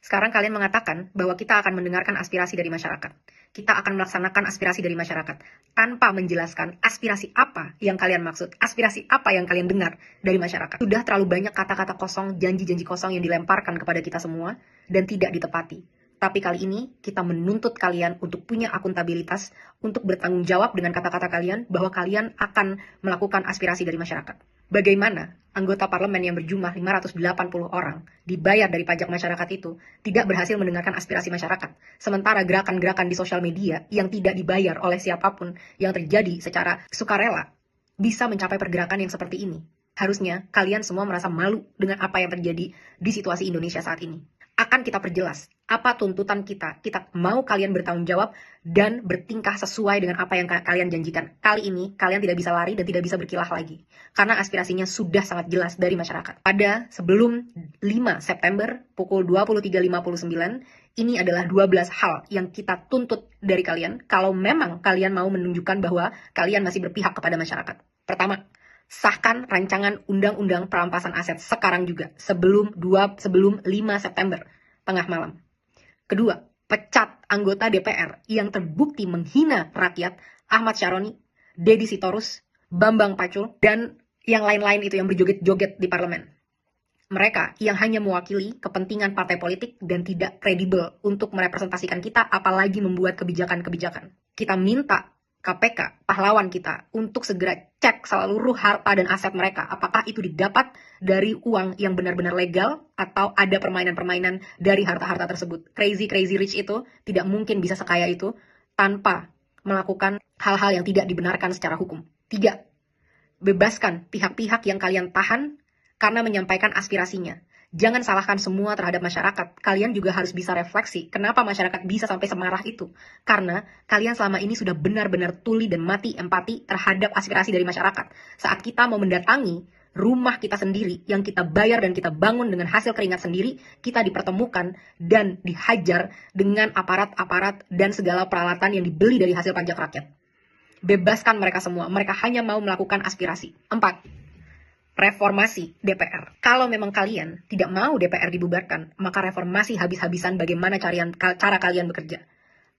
Sekarang kalian mengatakan bahwa kita akan mendengarkan aspirasi dari masyarakat. Kita akan melaksanakan aspirasi dari masyarakat tanpa menjelaskan aspirasi apa yang kalian maksud, aspirasi apa yang kalian dengar dari masyarakat. Sudah terlalu banyak kata-kata kosong, janji-janji kosong yang dilemparkan kepada kita semua dan tidak ditepati. Tapi kali ini kita menuntut kalian untuk punya akuntabilitas, untuk bertanggung jawab dengan kata-kata kalian bahwa kalian akan melakukan aspirasi dari masyarakat. Bagaimana anggota parlemen yang berjumlah 580 orang dibayar dari pajak masyarakat itu tidak berhasil mendengarkan aspirasi masyarakat, sementara gerakan-gerakan di sosial media yang tidak dibayar oleh siapapun yang terjadi secara sukarela bisa mencapai pergerakan yang seperti ini. Harusnya kalian semua merasa malu dengan apa yang terjadi di situasi Indonesia saat ini. Akan kita perjelas apa tuntutan kita. Kita mau kalian bertanggung jawab dan bertingkah sesuai dengan apa yang kalian janjikan. Kali ini kalian tidak bisa lari dan tidak bisa berkilah lagi. Karena aspirasinya sudah sangat jelas dari masyarakat. Pada sebelum 5 September pukul 23.59, ini adalah 12 hal yang kita tuntut dari kalian kalau memang kalian mau menunjukkan bahwa kalian masih berpihak kepada masyarakat. Pertama, sahkan rancangan undang-undang perampasan aset sekarang juga, sebelum 5 September, tengah malam. Kedua, pecat anggota DPR yang terbukti menghina rakyat, Ahmad Syaroni, Deddy Sitorus, Bambang Pacul, dan yang lain-lain itu yang berjoget-joget di parlemen. Mereka yang hanya mewakili kepentingan partai politik dan tidak kredibel untuk merepresentasikan kita, apalagi membuat kebijakan-kebijakan. Kita minta KPK, pahlawan kita, untuk segera cek seluruh harta dan aset mereka. Apakah itu didapat dari uang yang benar-benar legal atau ada permainan-permainan dari harta-harta tersebut. Crazy rich itu tidak mungkin bisa sekaya itu tanpa melakukan hal-hal yang tidak dibenarkan secara hukum. 3. Bebaskan pihak-pihak yang kalian tahan karena menyampaikan aspirasinya. Jangan salahkan semua terhadap masyarakat. Kalian juga harus bisa refleksi kenapa masyarakat bisa sampai semarah itu. Karena kalian selama ini sudah benar-benar tuli dan mati empati terhadap aspirasi dari masyarakat. Saat kita mau mendatangi rumah kita sendiri yang kita bayar dan kita bangun dengan hasil keringat sendiri, kita dipertemukan dan dihajar dengan aparat-aparat dan segala peralatan yang dibeli dari hasil pajak rakyat. Bebaskan mereka semua. Mereka hanya mau melakukan aspirasi. 4. Reformasi DPR. Kalau memang kalian tidak mau DPR dibubarkan, maka reformasi habis-habisan bagaimana cara kalian bekerja.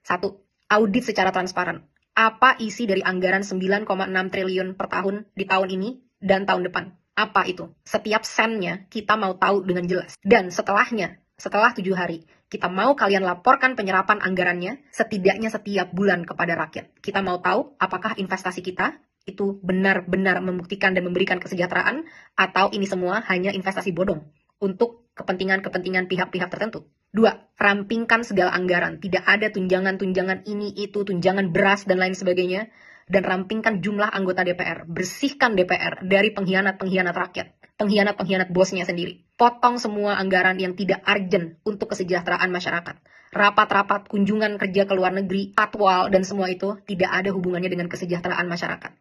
1. Audit secara transparan. Apa isi dari anggaran 9,6 triliun per tahun di tahun ini dan tahun depan? Apa itu? Setiap sennya kita mau tahu dengan jelas. Dan setelah 7 hari, kita mau kalian laporkan penyerapan anggarannya setidaknya setiap bulan kepada rakyat. Kita mau tahu apakah investasi kita itu benar-benar membuktikan dan memberikan kesejahteraan, atau ini semua hanya investasi bodong untuk kepentingan pihak-pihak tertentu. 2. Rampingkan segala anggaran. Tidak ada tunjangan ini, itu, tunjangan beras, dan lain sebagainya. Dan rampingkan jumlah anggota DPR. Bersihkan DPR dari pengkhianat-pengkhianat rakyat. Pengkhianat-pengkhianat bosnya sendiri. Potong semua anggaran yang tidak urgent untuk kesejahteraan masyarakat. Rapat-rapat, kunjungan kerja ke luar negeri, patwal, dan semua itu tidak ada hubungannya dengan kesejahteraan masyarakat.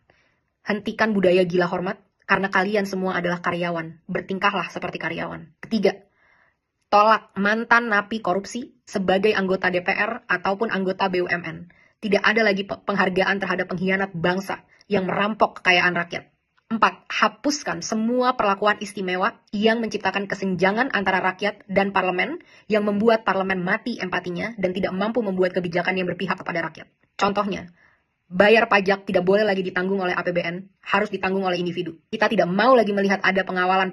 Hentikan budaya gila hormat, karena kalian semua adalah karyawan. Bertingkahlah seperti karyawan. 3. Tolak mantan napi korupsi sebagai anggota DPR ataupun anggota BUMN. Tidak ada lagi penghargaan terhadap pengkhianat bangsa yang merampok kekayaan rakyat. 4. Hapuskan semua perlakuan istimewa yang menciptakan kesenjangan antara rakyat dan parlemen, yang membuat parlemen mati empatinya dan tidak mampu membuat kebijakan yang berpihak kepada rakyat. Contohnya, bayar pajak tidak boleh lagi ditanggung oleh APBN, harus ditanggung oleh individu. Kita tidak mau lagi melihat ada pengawalan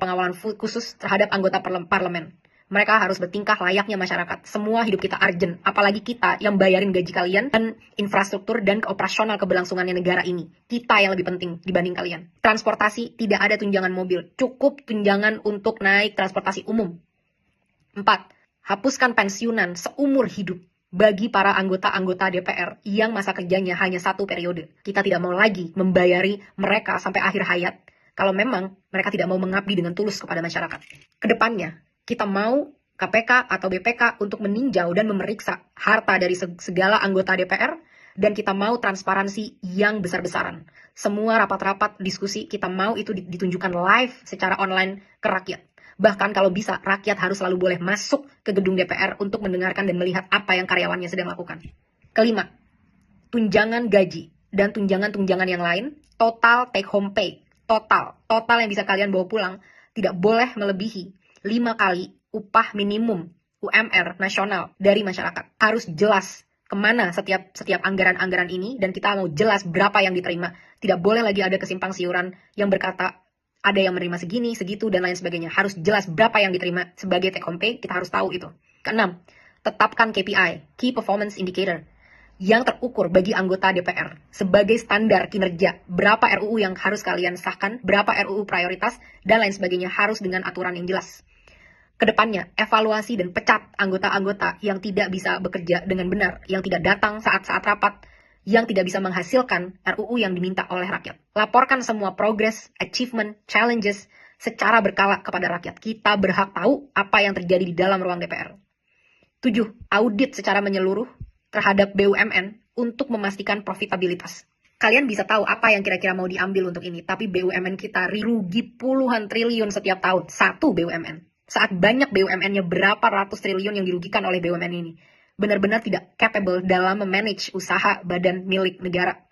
khusus terhadap anggota parlemen. Mereka harus bertingkah layaknya masyarakat. Semua hidup kita urgent, apalagi kita yang bayarin gaji kalian dan infrastruktur dan operasional keberlangsungannya negara ini. Kita yang lebih penting dibanding kalian. Transportasi, tidak ada tunjangan mobil, cukup tunjangan untuk naik transportasi umum. 4. Hapuskan pensiunan seumur hidup bagi para anggota-anggota DPR yang masa kerjanya hanya 1 periode. Kita tidak mau lagi membayari mereka sampai akhir hayat kalau memang mereka tidak mau mengabdi dengan tulus kepada masyarakat. Kedepannya, kita mau KPK atau BPK untuk meninjau dan memeriksa harta dari segala anggota DPR, dan kita mau transparansi yang besar-besaran. Semua rapat-rapat diskusi kita mau itu ditunjukkan live secara online ke rakyat. Bahkan kalau bisa, rakyat harus selalu boleh masuk ke gedung DPR untuk mendengarkan dan melihat apa yang karyawannya sedang lakukan. 5. Tunjangan gaji dan tunjangan-tunjangan yang lain, total take home pay, total yang bisa kalian bawa pulang, tidak boleh melebihi 5 kali upah minimum UMR nasional dari masyarakat. Harus jelas kemana setiap anggaran-anggaran ini, dan kita mau jelas berapa yang diterima. Tidak boleh lagi ada kesimpang siuran yang berkata ada yang menerima segini, segitu, dan lain sebagainya. Harus jelas berapa yang diterima sebagai take home pay, kita harus tahu itu. Keenam, tetapkan KPI, Key Performance Indicator, yang terukur bagi anggota DPR sebagai standar kinerja. Berapa RUU yang harus kalian sahkan, berapa RUU prioritas, dan lain sebagainya harus dengan aturan yang jelas. Kedepannya, evaluasi dan pecat anggota-anggota yang tidak bisa bekerja dengan benar, yang tidak datang saat-saat rapat, yang tidak bisa menghasilkan RUU yang diminta oleh rakyat. Laporkan semua progress, achievement, challenges secara berkala kepada rakyat. Kita berhak tahu apa yang terjadi di dalam ruang DPR. 7. Audit secara menyeluruh terhadap BUMN untuk memastikan profitabilitas. Kalian bisa tahu apa yang kira-kira mau diambil untuk ini, tapi BUMN kita rugi puluhan triliun setiap tahun. Satu BUMN. Saat banyak BUMN-nya berapa ratus triliun yang dirugikan oleh BUMN ini. Benar-benar tidak capable dalam memanage usaha badan milik negara.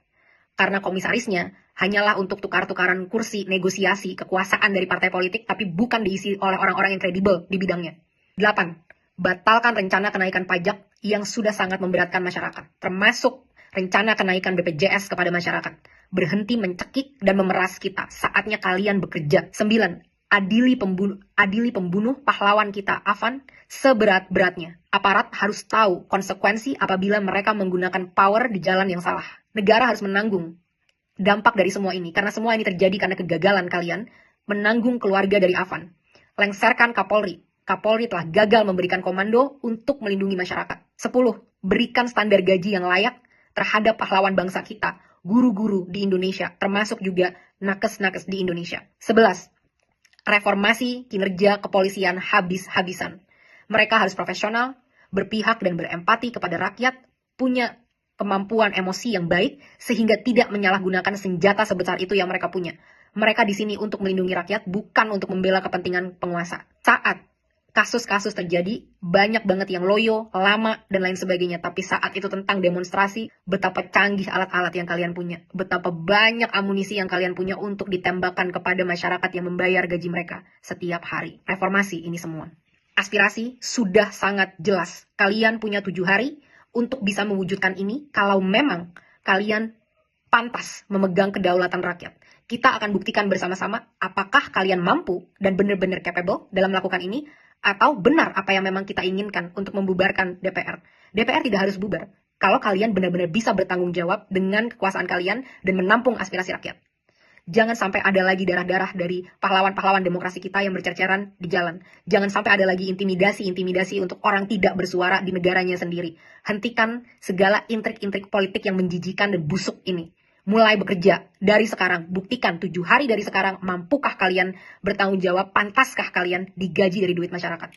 Karena komisarisnya hanyalah untuk tukar-tukaran kursi, negosiasi, kekuasaan dari partai politik, tapi bukan diisi oleh orang-orang yang kredibel di bidangnya. 8. Batalkan rencana kenaikan pajak yang sudah sangat memberatkan masyarakat, termasuk rencana kenaikan BPJS kepada masyarakat. Berhenti mencekik dan memeras kita, saatnya kalian bekerja. 9. Adili pembunuh pahlawan kita, Afan, seberat-beratnya. Aparat harus tahu konsekuensi apabila mereka menggunakan power di jalan yang salah. Negara harus menanggung dampak dari semua ini, karena semua ini terjadi karena kegagalan kalian menanggung keluarga dari Afan. Lengserkan Kapolri. Kapolri telah gagal memberikan komando untuk melindungi masyarakat. 10. Berikan standar gaji yang layak terhadap pahlawan bangsa kita, guru-guru di Indonesia, termasuk juga nakes-nakes di Indonesia. 11. Reformasi kinerja kepolisian habis-habisan. Mereka harus profesional, berpihak dan berempati kepada rakyat, punya kemampuan emosi yang baik, sehingga tidak menyalahgunakan senjata sebesar itu yang mereka punya. Mereka di sini untuk melindungi rakyat, bukan untuk membela kepentingan penguasa. Saat kasus-kasus terjadi, banyak banget yang loyo, lama, dan lain sebagainya. Tapi saat itu tentang demonstrasi, betapa canggih alat-alat yang kalian punya. Betapa banyak amunisi yang kalian punya untuk ditembakkan kepada masyarakat yang membayar gaji mereka setiap hari. Reformasi ini semua. Aspirasi sudah sangat jelas. Kalian punya 7 hari untuk bisa mewujudkan ini kalau memang kalian pantas memegang kedaulatan rakyat. Kita akan buktikan bersama-sama apakah kalian mampu dan benar-benar capable dalam melakukan ini, atau benar apa yang memang kita inginkan untuk membubarkan DPR. DPR tidak harus bubar kalau kalian benar-benar bisa bertanggung jawab dengan kekuasaan kalian dan menampung aspirasi rakyat. Jangan sampai ada lagi darah-darah dari pahlawan-pahlawan demokrasi kita yang bercerceran di jalan. Jangan sampai ada lagi intimidasi-intimidasi untuk orang tidak bersuara di negaranya sendiri. Hentikan segala intrik-intrik politik yang menjijikan dan busuk ini. Mulai bekerja dari sekarang. Buktikan 7 hari dari sekarang, mampukah kalian bertanggung jawab, pantaskah kalian digaji dari duit masyarakat.